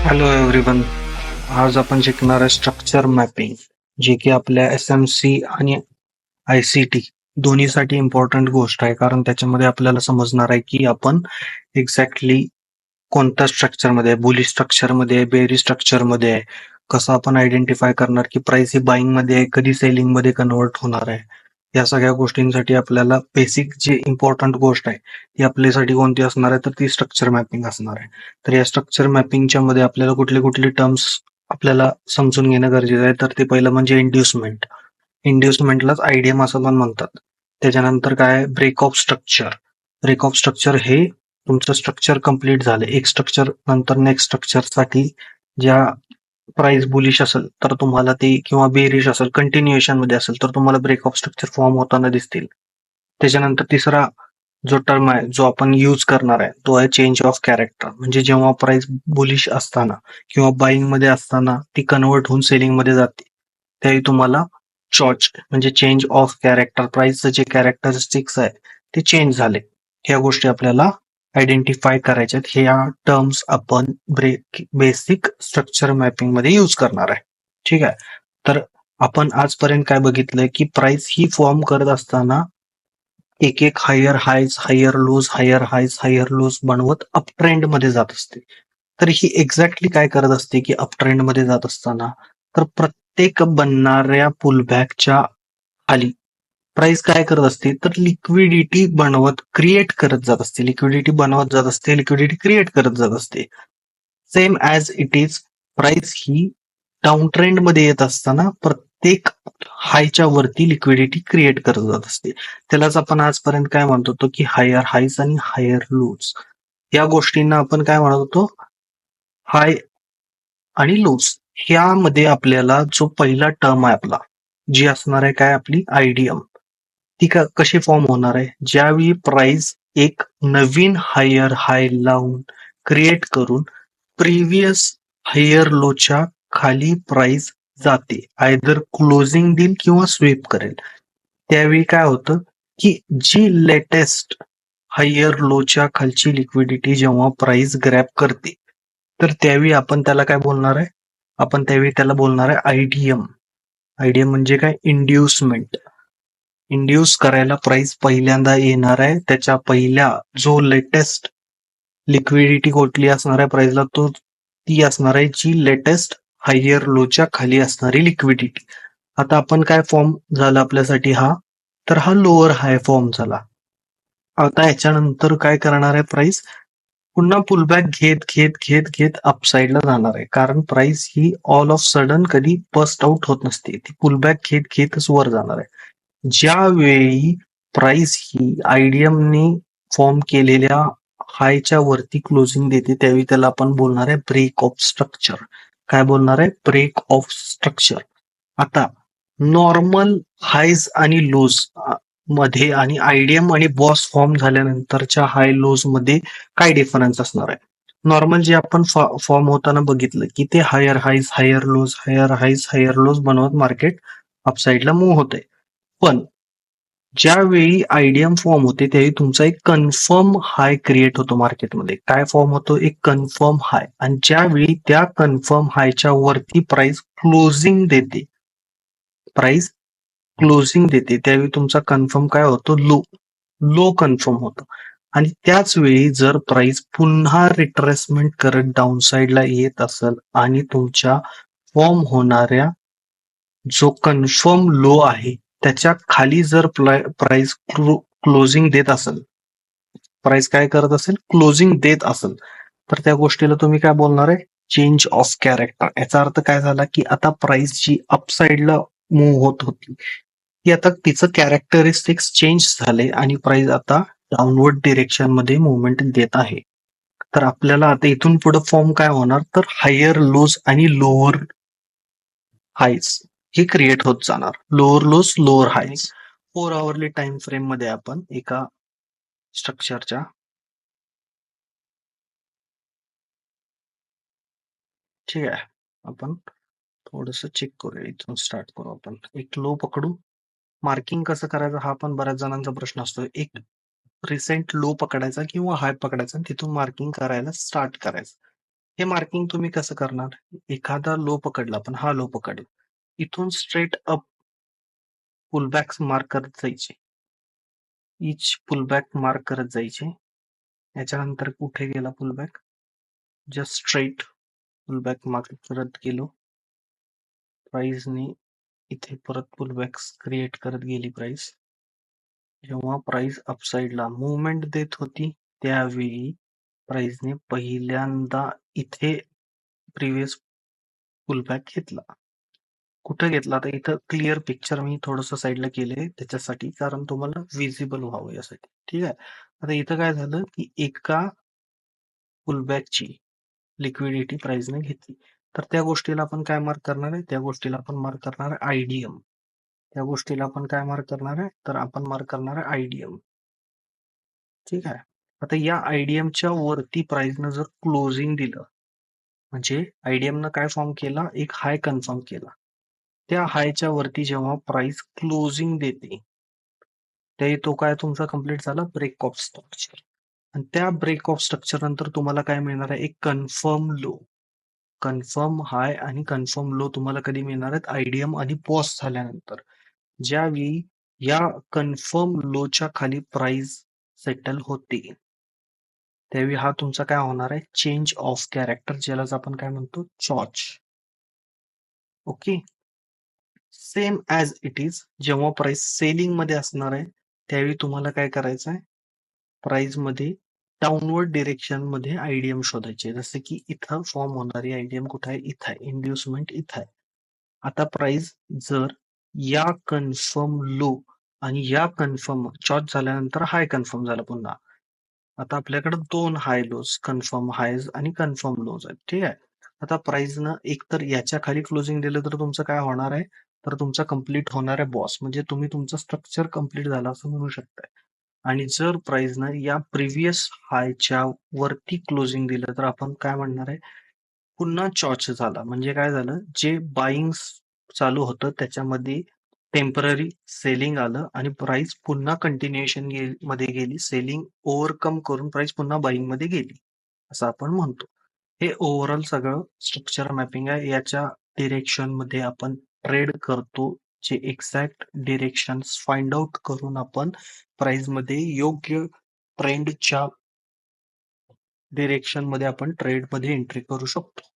Hello everyone. आज आपण शिकणार आहे स्ट्रक्चर मॅपिंग, जे की आपल्या SMC आणि ICT दोन्हीसाठी इम्पॉर्टंट गोष्ट आहे. कारण त्याच्यामध्ये आपल्याला समजणार आहे की आपण एक्झॅक्टली कोणत्या स्ट्रक्चरमध्ये आहे, बुलिश स्ट्रक्चरमध्ये आहे, बेअरिश स्ट्रक्चरमध्ये आहे. कसं आपण आयडेंटिफाय करणार की प्राइस ही बाइंग मध्ये आहे, कधी सेलिंग मध्ये कन्वर्ट होणार आहे. या सगळ्या गोष्टींसाठी आपल्याला बेसिक जे इम्पॉर्टंट गोष्ट आहे ती आपल्यासाठी कोणती असणार आहे, तर ती स्ट्रक्चर मॅपिंग असणार आहे. तर या स्ट्रक्चर मॅपिंगच्या मध्ये आपल्याला कुठले कुठले टर्म्स आपल्याला समजून घेणं गरजेचं आहे. तर ते पहिलं म्हणजे इंड्युसमेंट. इंड्युसमेंटलाच आयडीएम असं पण म्हणतात. त्याच्यानंतर काय, break of structure. Break of structure हे तुमचं स्ट्रक्चर कंप्लीट झालं, एक स्ट्रक्चर नंतर नेक्स्ट स्ट्रक्चरसाठी ज्या प्राइस बुलिश असेल तर तुम्हाला ते, किंवा बेरिश असेल कंटिन्युएशन मध्ये असेल तर तुम्हाला ब्रेक ऑफ स्ट्रक्चर फॉर्म होताना दिसतील. त्याच्यानंतर तिसरा जो टर्म आहे जो आपण यूज करणार आहे तो आहे चेंज ऑफ कॅरेक्टर. म्हणजे जेव्हा प्राइस बुलिश असताना किंवा बाईंग मध्ये असताना ती कन्वर्ट होऊन सेलिंग मध्ये जाते, त्यावेळी तुम्हाला चॉच म्हणजे चेंज ऑफ कॅरेक्टर, प्राइसचं जे कॅरेक्टरिस्टिक्स आहे ते चेंज झाले. ह्या गोष्टी आपल्याला आयडेंटिफाय करायच्यात. ह्या टर्म्स आपण बेसिक स्ट्रक्चर मॅपिंग मध्ये यूज करणार आहे. ठीक आहे. तर आपण आजपर्यंत काय बघितलंय की प्राइस ही फॉर्म करत असताना एक एक higher highs, higher lows, higher highs, higher lows बनवत अप ट्रेंड मध्ये जात असते. तर ही एक्झॅक्टली काय करत असते की अप ट्रेंड मध्ये जात असताना तर प्रत्येक बनणाऱ्या पुलबॅकच्या खाली प्राइस काय करत असते, तर लिक्विडिटी बनवत क्रिएट करत जात असते, लिक्विडिटी बनवत जात असते, लिक्विडिटी क्रिएट करत जात असते. Same as it is price he down trend मध्ये येत असताना प्रत्येक हायच्या वरती लिक्विडिटी क्रिएट करत जात असते. त्यालाच आपण आजपर्यंत काय म्हणत होतो की हायर हायस आणि हायर लोज. या गोष्टींना आपण काय म्हणत होतो, हाय आणि लोज. ह्यामध्ये आपल्याला जो पहिला टर्म आहे आपला, जी असणार आहे काय, आपली आयडीएम. ती कशी फॉर्म होणार आहे, ज्यावेळी प्राइस एक नवीन हायर हाय लावून क्रिएट करून प्रिव्हियस हायर लोच्या खाली प्राइस जाते, आयदर क्लोजिंग देईल किंवा स्वीप करेल. त्यावेळी काय होतं की जी लेटेस्ट हायर लोच्या खालची लिक्विडिटी जेव्हा प्राइस ग्रॅब करते, तर त्यावेळी आपण त्याला काय बोलणार आहे, आपण त्यावेळी त्याला बोलणार आहे आयडीएम. आयडीएम म्हणजे काय, इंड्युसमेंट. इंड्यूस करायला प्राइस पहिल्यांदा येणार आहे, त्याच्या पहिल्या जो लेटेस्ट लिक्विडिटी कुठली असणार आहे प्राइसला, तो ती असणार आहे जी लेटेस्ट हायर लोच्या खाली असणारी लिक्विडिटी. आता आपण काय फॉर्म झाला आपल्यासाठी हा, तर हा लोअर हाय फॉर्म झाला. आता याच्यानंतर काय करणार आहे प्राइस, पुन्हा पुलबॅक घेत घेत घेत घेत अपसाईडला जाणार आहे. कारण price he all of sudden कधी बस्ट आउट होत नसते, ती पुलबॅक घेत घेतच वर जाणार आहे. ज्यावेळी प्राइस ही आयडीएमने फॉर्म केलेल्या हायच्या वरती क्लोजिंग देते, त्यावेळी त्याला आपण बोलणार आहे ब्रेक ऑफ स्ट्रक्चर. काय बोलणार आहे, ब्रेक ऑफ स्ट्रक्चर. आता नॉर्मल हायज आणि लोज मध्ये आणि आयडीएम आणि बॉस फॉर्म झाल्यानंतरच्या हाय लोज मध्ये काय डिफरन्स असणार आहे. नॉर्मल जे आपण फॉर्म होताना बघितलं की ते higher highs, higher lows, higher highs, higher lows बनवत मार्केट अपसाईडला मूव्ह होते. पण ज्यावेळी आयडीएम फॉर्म होते त्यावेळी तुमचा एक कन्फर्म हाय क्रिएट होतो मार्केटमध्ये. काय फॉर्म होतो, एक कन्फर्म हाय. आणि ज्यावेळी त्या कन्फर्म हायच्या वरती प्राइस क्लोजिंग देते, प्राइस क्लोजिंग देते, त्यावेळी तुमचा कन्फर्म काय होतो, लो. लो कन्फर्म होतो. आणि त्याच वेळी जर प्राइस पुन्हा रिट्रेसमेंट करत डाऊन साईडला येत असेल आणि तुमच्या फॉर्म होणाऱ्या जो कन्फर्म लो आहे त्याच्या खाली जर प्राइस क्लोजिंग देत असेल, प्राइस काय करत असेल, क्लोजिंग देत असेल, तर त्या गोष्टीला तुम्ही काय बोलणार आहे, चेंज ऑफ कॅरेक्टर. याचा अर्थ काय झाला की आता प्राइस जी अपसाईडला मूव्ह होत होती ती आता तिचं कॅरेक्टरिस्टिक्स चेंज झाले आणि प्राइस आता डाऊनवर्ड डिरेक्शन मध्ये मुवमेंट देत आहे. तर आपल्याला आता इथून पुढे फॉर्म काय होणार, तर हायर लोज आणि लोअर हायस हे क्रिएट होत जाणार. लोअर लोज, लोअर हायस. 4 आवरली टाइम फ्रेम मध्ये आपण एका स्ट्रक्चरच्या, ठीक आहे, आपण थोडस चेक करूया. इथून स्टार्ट करू. आपण एक लो पकडू. मार्किंग कसं करायचं हा पण बऱ्याच जणांचा प्रश्न असतो. एक रिसेंट लो पकडायचा किंवा हाय पकडायचा आणि तिथून मार्किंग करायला स्टार्ट करायचं. हे मार्किंग तुम्ही कसं करणार? एखादा लो पकडला, आपण हा लो पकडला. इथून स्ट्रेट अप पुलबॅक्स मार्क करत जायचे. इच पुलबॅक मार्क करत जायचे. याच्यानंतर कुठे गेला pullback? Just straight pullback mark करत गेलो. प्राइसने इथे परत पुलबॅक्स क्रिएट करत गेली प्राइस. जेव्हा प्राइस अपसाइडला मुवमेंट देत होती त्यावेळी प्राइसने पहिल्यांदा इथे प्रिव्हियस पुलबॅक घेतला. कुठे घेतला? तर इथं क्लिअर पिक्चर मी थोडंसं साईडला केलंय त्याच्यासाठी, कारण तुम्हाला विजिबल व्हावं यासाठी. ठीक आहे. आता इथं काय झालं की एका पुलबॅकची लिक्विडिटी प्राइसने घेतली. तर त्या गोष्टीला आपण काय मार्क करणार आहे? त्या गोष्टीला आपण मार्क करणार आहे आयडीएम. त्या गोष्टीला आपण काय मार्क करणार आहे? तर आपण मार्क करणार आहे आयडीएम. ठीक आहे. आता या आयडीएमच्या वरती प्राइसनं जर क्लोजिंग दिलं, म्हणजे आयडीएमनं काय फॉर्म केला? एक हाय कन्फर्म केला. त्या हायच्या वरती जेव्हा प्राइस क्लोजिंग देते, ते तो काय तुमचा कंप्लीट झाला ब्रेक ऑफ स्ट्रक्चर. आणि त्या ब्रेक ऑफ स्ट्रक्चर नंतर तुम्हाला काय मिळणार आहे? एक कन्फर्म लो. कन्फर्म हाय आणि कन्फर्म लो तुम्हाला कधी मिळणार आहेत? आयडीएम आणि पॉज झाल्यानंतर. ज्यावेळी या कन्फर्म लोच्या खाली प्राइस सेटल होते, त्यावेळी हा तुमचा काय होणार आहे? चेंज ऑफ कॅरेक्टर, ज्यालाच आपण काय म्हणतो? चॉच. Okay. Same as it is जेव्हा प्राइस सेलिंग मध्ये असणार आहे, त्यावेळी तुम्हाला काय करायचं आहे? प्राइस मध्ये डाउनवर्ड डिरेक्शन मध्ये आयडीएम शोधायचे. जसे की इथं फॉर्म होणारी आयडीएम कुठे आहे? इथं आहे. इंड्युसमेंट इथं आहे. आता प्राइस जर या कन्फर्म लो आणि या कन्फर्म चॉच झाल्यानंतर हाय कन्फर्म झाला पुन्हा. आता आपल्याकडे दोन हाय लोज, कन्फर्म हायज आणि कन्फर्म लोज आहेत. ठीक आहे. आता प्राइसनं एकतर याच्या खाली क्लोजिंग दिलं तर तुमचं काय होणार आहे? तर तुमचा कंप्लीट होणार आहे बॉस, म्हणजे तुम्ही तुमचं स्ट्रक्चर कंप्लीट झालं असं म्हणू शकताय. आणि जर प्राइसनं या प्रिव्हियस हायच्या वरती क्लोजिंग दिलं तर आपण काय म्हणणार आहे? पुन्हा चॉच झाला. म्हणजे काय झालं? जे बाईंग चालू होतं त्याच्यामध्ये टेम्पररी सेलिंग आलं आणि प्राइस पुन्हा कंटिन्युएशन मध्ये गेली. सेलिंग ओव्हरकम करून प्राइस पुन्हा बाईंग मध्ये गेली, असं आपण म्हणतो. हे ओव्हरऑल सगळं स्ट्रक्चर मॅपिंग आहे. याच्या डिरेक्शन मध्ये आपण ट्रेड करतो, जे एक्झॅक्ट डिरेक्शन फाइंड आउट करून आपण प्राइस मध्ये योग्य ट्रेंडच्या डिरेक्शन मध्ये आपण ट्रेड मध्ये एंट्री करू शकतो.